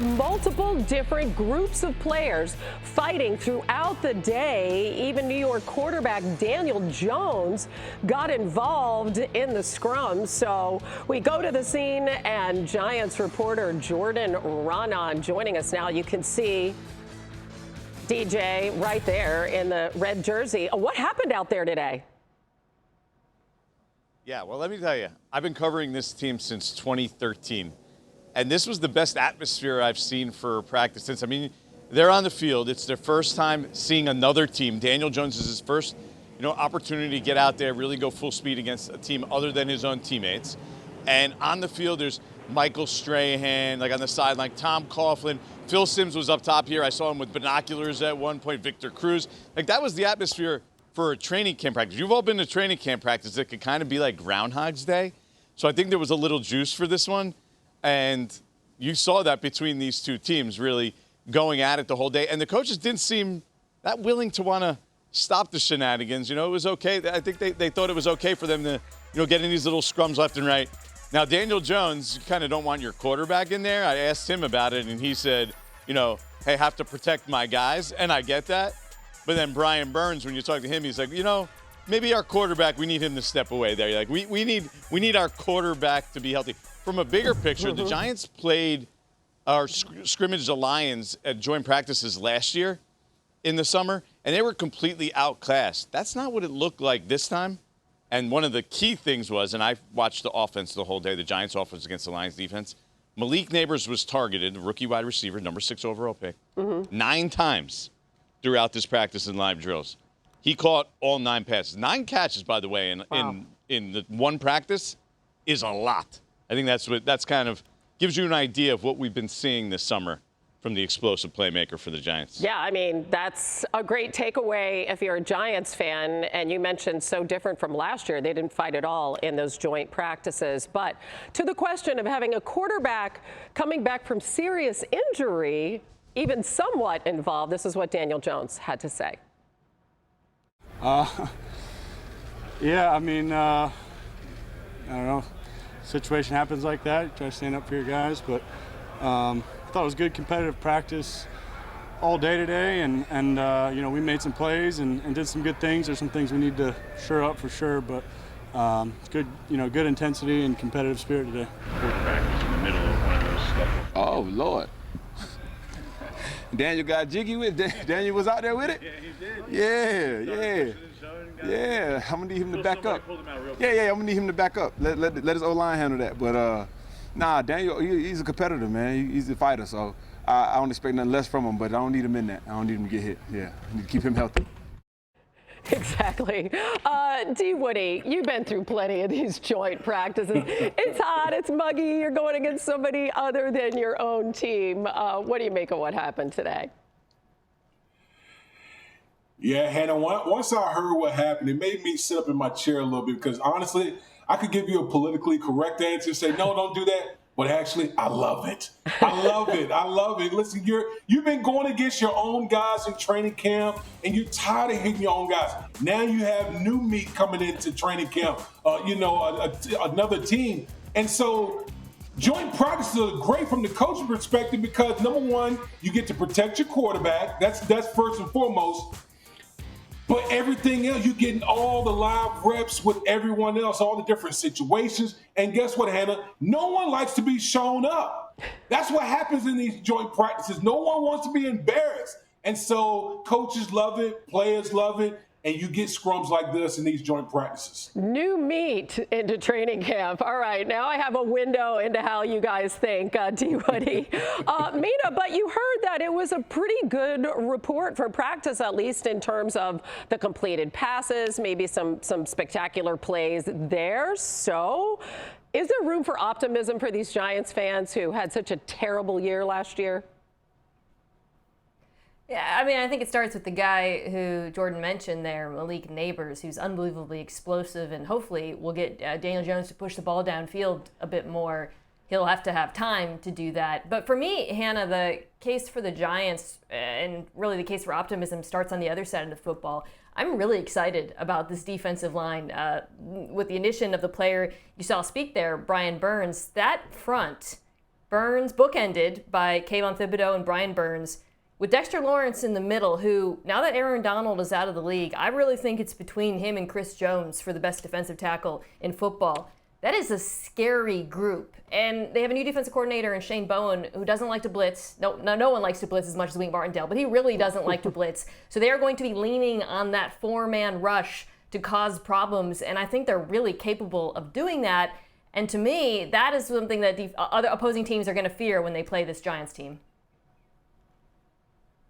were multiple different groups of players fighting throughout the day. Even New York quarterback Daniel Jones got involved in the scrum. So we go to the scene, and Giants reporter Ranaan joining us now. You can see DJ right there in the red jersey. What happened out there today? Yeah, well, let me tell you, I've been covering this team since 2013, and this was the best atmosphere I've seen for practice since. I mean, they're on the field. It's their first time seeing another team. Daniel Jones is his first, opportunity to get out there, really go full speed against a team other than his own teammates. And on the field, there's Michael Strahan, like on the side, like Tom Coughlin. Phil Simms was up top here. I saw him with binoculars at one point. Victor Cruz. Like, that was the atmosphere for a training camp practice. You've all been to training camp practice. It could kind of be like Groundhog's Day. So I think there was a little juice for this one. And you saw that between these two teams really going at it the whole day. And the coaches didn't seem that willing to want to stop the shenanigans. It was okay. I think they thought it was okay for them to, get in these little scrums left and right. Now, Daniel Jones, you kind of don't want your quarterback in there. I asked him about it, and he said, hey, have to protect my guys. And I get that. But then Brian Burns, when you talk to him, he's like, maybe our quarterback, we need him to step away there. Like, we need our quarterback to be healthy. From a bigger picture, the Giants played our scrimmage the Lions at joint practices last year in the summer, and they were completely outclassed. That's not what it looked like this time. And one of the key things was, and I watched the offense the whole day, the Giants offense against the Lions defense, Malik Nabers was targeted, rookie wide receiver, number 6 overall pick, 9 times throughout this practice and live drills. He caught all 9 passes. 9 catches, by the way, in the one practice is a lot. I think that's kind of gives you an idea of what we've been seeing this summer from the explosive playmaker for the Giants. Yeah, I mean, that's a great takeaway if you're a Giants fan. And you mentioned so different from last year. They didn't fight at all in those joint practices. But to the question of having a quarterback coming back from serious injury, even somewhat involved, this is what Daniel Jones had to say. Yeah, I mean, I don't know. Situation happens like that. You try to stand up for your guys, but I thought it was good competitive practice all day today, and we made some plays and did some good things. There's some things we need to shore up for sure, but it's good, good intensity and competitive spirit today. Quarterback was in the middle of one of those scuffles. Oh, Lord. Daniel got jiggy with it. Daniel was out there with it? Yeah, he did. Yeah, I'm going to need him to back up. Yeah, I'm going to need him to back up. Let his O-line handle that. But, Daniel, he's a competitor, man. He's a fighter, so I don't expect nothing less from him, but I don't need him in that. I don't need him to get hit. Yeah, I need to keep him healthy. Exactly. D. Woody, you've been through plenty of these joint practices. It's hot, it's muggy, you're going against somebody other than your own team. What do you make of what happened today? Yeah, Hannah, once I heard what happened, it made me sit up in my chair a little bit because honestly, I could give you a politically correct answer and say, no, don't do that. But actually, I love it. I love it. I love it. Listen, you've been going against your own guys in training camp, and you're tired of hitting your own guys. Now you have new meat coming into training camp, another team. And so joint practices are great from the coaching perspective because, number one, you get to protect your quarterback. That's first and foremost. But everything else, you're getting all the live reps with everyone else, all the different situations. And guess what, Hannah? No one likes to be shown up. That's what happens in these joint practices. No one wants to be embarrassed. And so coaches love it, players love it, and you get scrums like this in these joint practices. New meat into training camp. All right, now I have a window into how you guys think, D. Woody. Mina, but you heard that it was a pretty good report for practice, at least in terms of the completed passes, maybe some spectacular plays there. So is there room for optimism for these Giants fans who had such a terrible year last year? Yeah, I mean, I think it starts with the guy who Jordan mentioned there, Malik Nabers, who's unbelievably explosive, and hopefully we'll get Daniel Jones to push the ball downfield a bit more. He'll have to have time to do that. But for me, Hannah, the case for the Giants, and really the case for optimism, starts on the other side of the football. I'm really excited about this defensive line. With the addition of the player you saw speak there, Brian Burns, that front Burns, bookended by Kayvon Thibodeau and Brian Burns, with Dexter Lawrence in the middle, who, now that Aaron Donald is out of the league, I really think it's between him and Chris Jones for the best defensive tackle in football. That is a scary group. And they have a new defensive coordinator in Shane Bowen, who doesn't like to blitz. No one likes to blitz as much as Wink Martindale, but he really doesn't like to blitz. So they are going to be leaning on that four-man rush to cause problems, and I think they're really capable of doing that. And to me, that is something that other opposing teams are going to fear when they play this Giants team.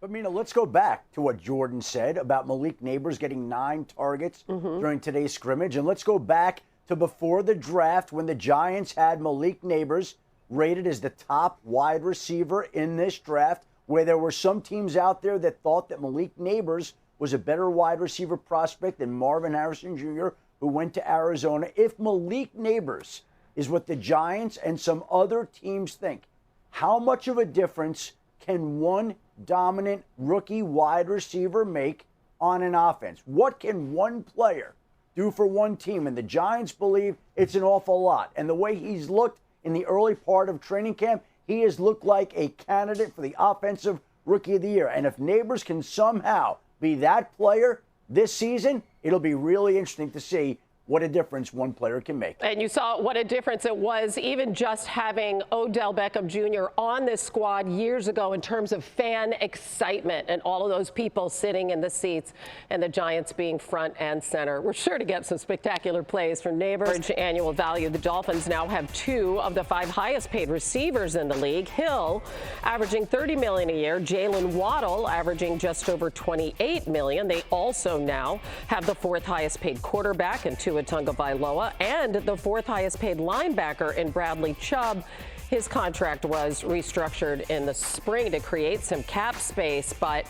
But, Mina, let's go back to what Jordan said about Malik Nabers getting 9 targets during today's scrimmage. And let's go back to before the draft when the Giants had Malik Nabers rated as the top wide receiver in this draft, where there were some teams out there that thought that Malik Nabers was a better wide receiver prospect than Marvin Harrison Jr., who went to Arizona. If Malik Nabers is what the Giants and some other teams think, how much of a difference can one dominant rookie wide receiver make on an offense? What can one player do for one team? And the Giants believe it's an awful lot. And the way he's looked in the early part of training camp, he has looked like a candidate for the Offensive Rookie of the Year. And if Nabers can somehow be that player this season, it'll be really interesting to see what a difference one player can make. And you saw what a difference it was, even just having Odell Beckham Jr. on this squad years ago in terms of fan excitement and all of those people sitting in the seats and the Giants being front and center. We're sure to get some spectacular plays from Nabers. Annual value. The Dolphins now have 2 of the 5 highest paid receivers in the league. Hill averaging $30 million a year. Jaylen Waddle averaging just over $28 million. They also now have the 4th highest paid quarterback in Tua Tagovailoa and the 4th highest paid linebacker in Bradley Chubb. His contract was restructured in the spring to create some cap space. But,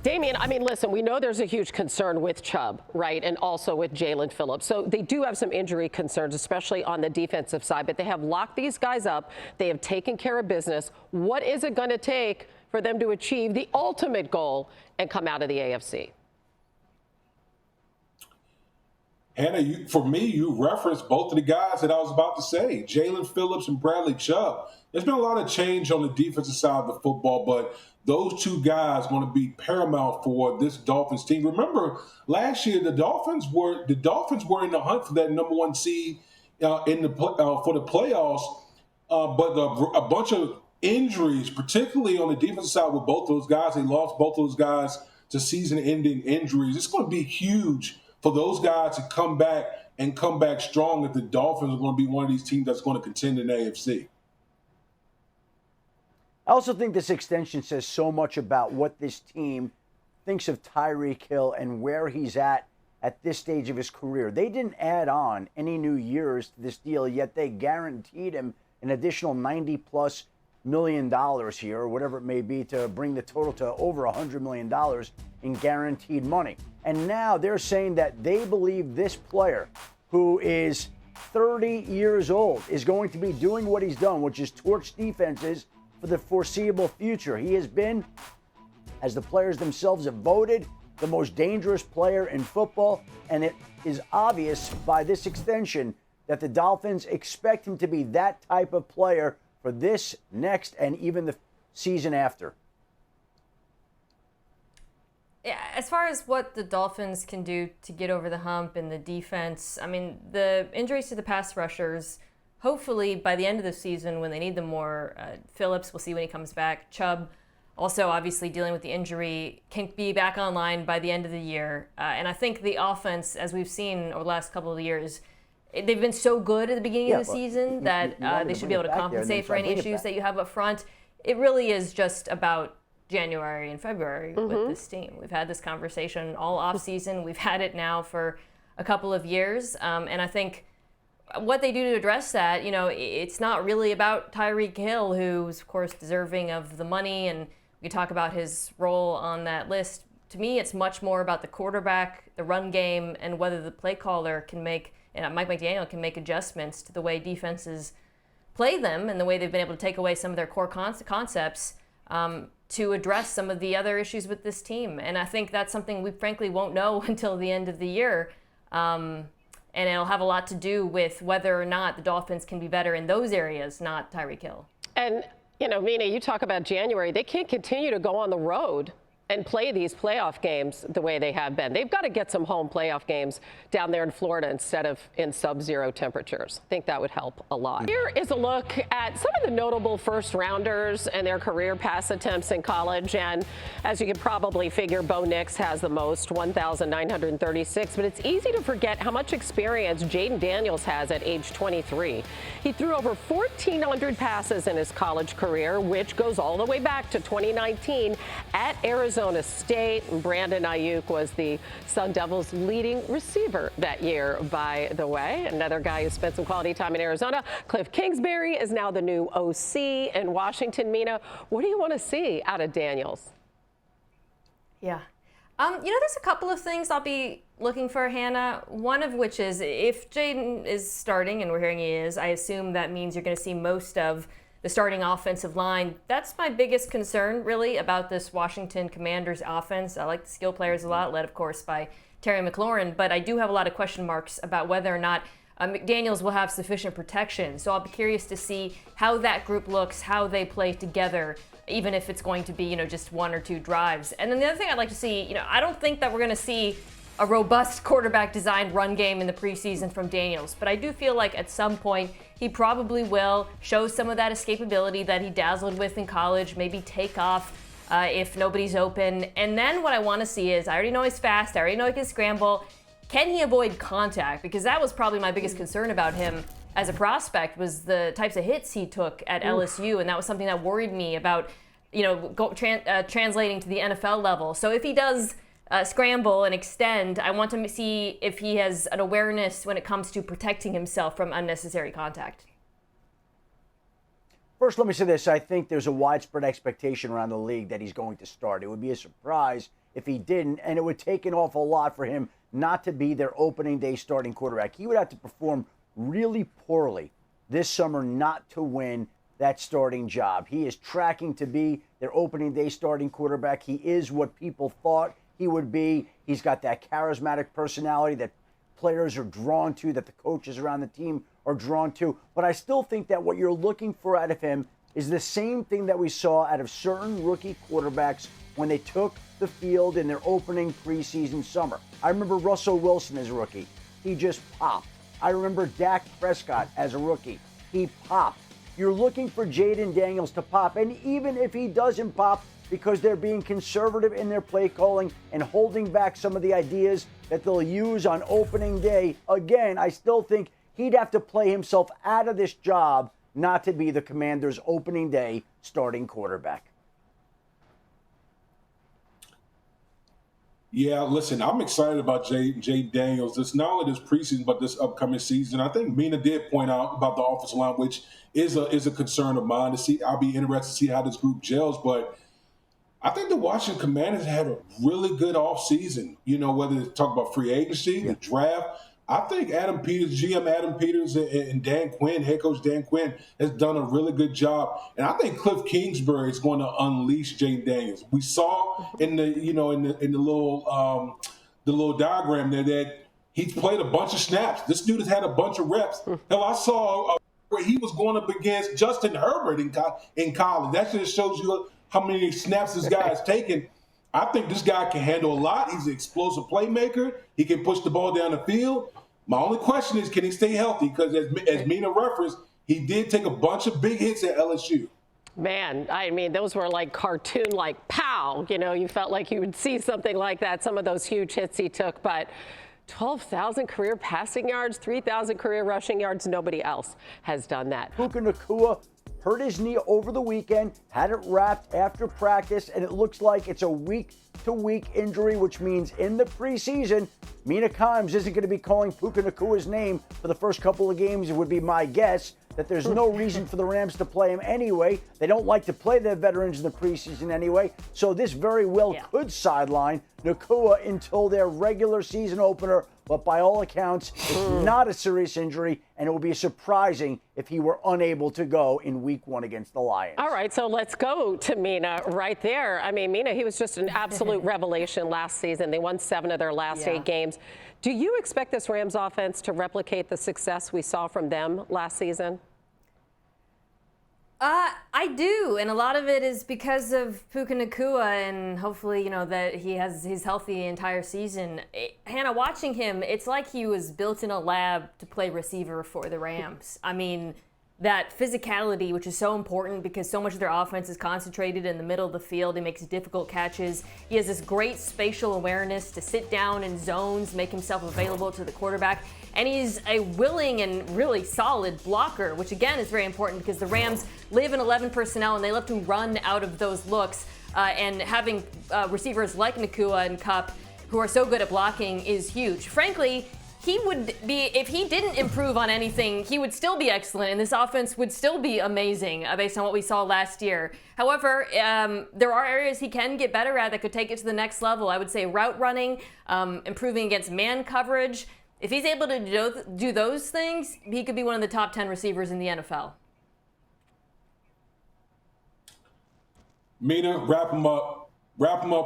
Damien, I mean, listen, we know there's a huge concern with Chubb, right, and also with Jalen Phillips. So they do have some injury concerns, especially on the defensive side. But they have locked these guys up. They have taken care of business. What is it going to take for them to achieve the ultimate goal and come out of the AFC? Hannah, for me, you referenced both of the guys that I was about to say, Jalen Phillips and Bradley Chubb. There's been a lot of change on the defensive side of the football, but those 2 guys want to be paramount for this Dolphins team. Remember, last year the Dolphins were in the hunt for that number 1 seed for the playoffs, but a bunch of injuries, particularly on the defensive side with both those guys. They lost both those guys to season-ending injuries. It's going to be huge for those guys to come back strong if the Dolphins are going to be one of these teams that's going to contend in the AFC. I also think this extension says so much about what this team thinks of Tyreek Hill and where he's at this stage of his career. They didn't add on any new years to this deal, yet they guaranteed him an additional $90+ million here, or whatever it may be, to bring the total to over $100 million in guaranteed money. And now they're saying that they believe this player, who is 30 years old, is going to be doing what he's done, which is torch defenses for the foreseeable future. He has been, as the players themselves have voted, the most dangerous player in football. And it is obvious by this extension that the Dolphins expect him to be that type of player for this, next, and even the season after. Yeah, as far as what the Dolphins can do to get over the hump in the defense, I mean, the injuries to the pass rushers, hopefully by the end of the season when they need them more, Phillips, we'll see when he comes back. Chubb, also obviously dealing with the injury, can be back online by the end of the year. And I think the offense, as we've seen over the last couple of years, they've been so good at the beginning of the season that they should be able to compensate for any issues that you have up front. It really is just about January and February with this team. We've had this conversation all offseason. We've had it now for a couple of years. And I think what they do to address that, it's not really about Tyreek Hill, who's, of course, deserving of the money. And we talk about his role on that list. To me, it's much more about the quarterback, the run game, and whether the play caller can make, and Mike McDaniel can make adjustments to the way defenses play them and the way they've been able to take away some of their core concepts to address some of the other issues with this team. And I think that's something we frankly won't know until the end of the year. And it'll have a lot to do with whether or not the Dolphins can be better in those areas, not Tyreek Hill. And, you know, Mina, you talk about January. They can't continue to go on the road and play these playoff games the way they have been. They've got to get some home playoff games down there in Florida instead of in sub-zero temperatures. I think that would help a lot. Here is a look at some of the notable first-rounders and their career pass attempts in college. And as you can probably figure, Bo Nix has the most, 1,936. But it's easy to forget how much experience Jayden Daniels has at age 23. He threw over 1,400 passes in his college career, which goes all the way back to 2019 at Arizona State. Brandon Ayuk was the Sun Devils' leading receiver that year, by the way. Another guy who spent some quality time in Arizona. Cliff Kingsbury is now the new OC in Washington. Mina, what do you want to see out of Daniels? Yeah. You know, there's a couple of things I'll be looking for, Hannah. One of which is if Jayden is starting, and we're hearing he is, I assume that means you're going to see most of the starting offensive line. That's my biggest concern, really, about this Washington Commanders offense. I like the skill players a lot, led, of course, by Terry McLaurin, but I do have a lot of question marks about whether or not McDaniels will have sufficient protection. So I'll be curious to see how that group looks, how they play together, even if it's going to be, you know, just one or two drives. And then the other thing I'd like to see, you know, I don't think that we're going to see a robust quarterback-designed run game in the preseason from Daniels, but I do feel like at some point he probably will show some of that escapability that he dazzled with in college, maybe take off if nobody's open. And then what I want to see is, I already know he's fast, I already know he can scramble. Can he avoid contact? Because that was probably my biggest concern about him as a prospect, was the types of hits he took at LSU, and that was something that worried me about, you know, translating to the NFL level. So if he does scramble and extend, I want to see if he has an awareness when it comes to protecting himself from unnecessary contact. First, let me say this. I think there's a widespread expectation around the league that he's going to start. It would be a surprise if he didn't, and it would take an awful lot for him not to be their opening day starting quarterback. He would have to perform really poorly this summer not to win that starting job. He is tracking to be their opening day starting quarterback. He is what people thought he would be. He's got that charismatic personality that players are drawn to, that the coaches around the team are drawn to. But I still think that what you're looking for out of him is the same thing that we saw out of certain rookie quarterbacks when they took the field in their opening preseason summer. I remember Russell Wilson as a rookie. He just popped. I remember Dak Prescott as a rookie. He popped. You're looking for Jayden Daniels to pop. And even if he doesn't pop, because they're being conservative in their play calling and holding back some of the ideas that they'll use on opening day, again, I still think he'd have to play himself out of this job not to be the Commanders' opening day starting quarterback. Yeah, listen, I'm excited about Jayden Daniels. This not only this preseason, but this upcoming season. I think Mina did point out about the offensive line, which is a concern of mine. To see, I'll be interested to see how this group gels. But I think the Washington Commanders had a really good offseason. You know, whether it's talk about free agency, the draft. I think GM Adam Peters and Dan Quinn, head coach Dan Quinn, has done a really good job. And I think Cliff Kingsbury is going to unleash Jayden Daniels. We saw in the little diagram there that he's played a bunch of snaps. This dude has had a bunch of reps. Hell, I saw where he was going up against Justin Herbert in college. That just shows you how many snaps this guy has taken. I think this guy can handle a lot. He's an explosive playmaker. He can push the ball down the field. My only question is, can he stay healthy? Because as Mina referenced, he did take a bunch of big hits at LSU. Man, I mean, those were like cartoon-like pow. You know, you felt like you would see something like that, some of those huge hits he took. But 12,000 career passing yards, 3,000 career rushing yards, nobody else has done that. Puka Nacua hurt his knee over the weekend, had it wrapped after practice, and it looks like it's a week-to-week injury, which means in the preseason, Mina Kimes isn't going to be calling Puka Nacua's name for the first couple of games. It would be my guess that there's no reason for the Rams to play him anyway. They don't like to play their veterans in the preseason anyway, so this very well could sideline Nacua until their regular season opener. But by all accounts, it's not a serious injury, and it would be surprising if he were unable to go in week one against the Lions. All right, so let's go to Mina right there. I mean, Mina, he was just an absolute revelation last season. They won 7 of their last 8 games. Do you expect this Rams offense to replicate the success we saw from them last season? I do, and a lot of it is because of Puka Nacua, and hopefully, that he's healthy the entire season. Hannah, watching him, it's like he was built in a lab to play receiver for the Rams. I mean, that physicality, which is so important because so much of their offense is concentrated in the middle of the field. He makes difficult catches. He has this great spatial awareness to sit down in zones, make himself available to the quarterback. And he's a willing and really solid blocker, which again is very important because the Rams live in 11 personnel and they love to run out of those looks. And having receivers like Nacua and Kupp who are so good at blocking is huge. Frankly, he would be, if he didn't improve on anything, he would still be excellent, and this offense would still be amazing based on what we saw last year. However, there are areas he can get better at that could take it to the next level. I would say route running, improving against man coverage. If he's able to do those things, he could be one of the top 10 receivers in the NFL. Mina, wrap him up,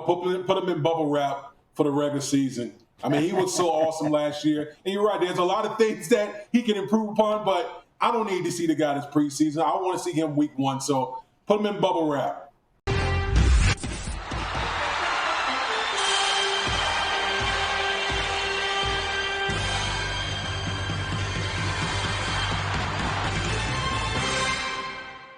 put him in bubble wrap for the regular season. I mean, he was so awesome last year. And you're right, there's a lot of things that he can improve upon, but I don't need to see the guy this preseason. I want to see him week 1. So put him in bubble wrap.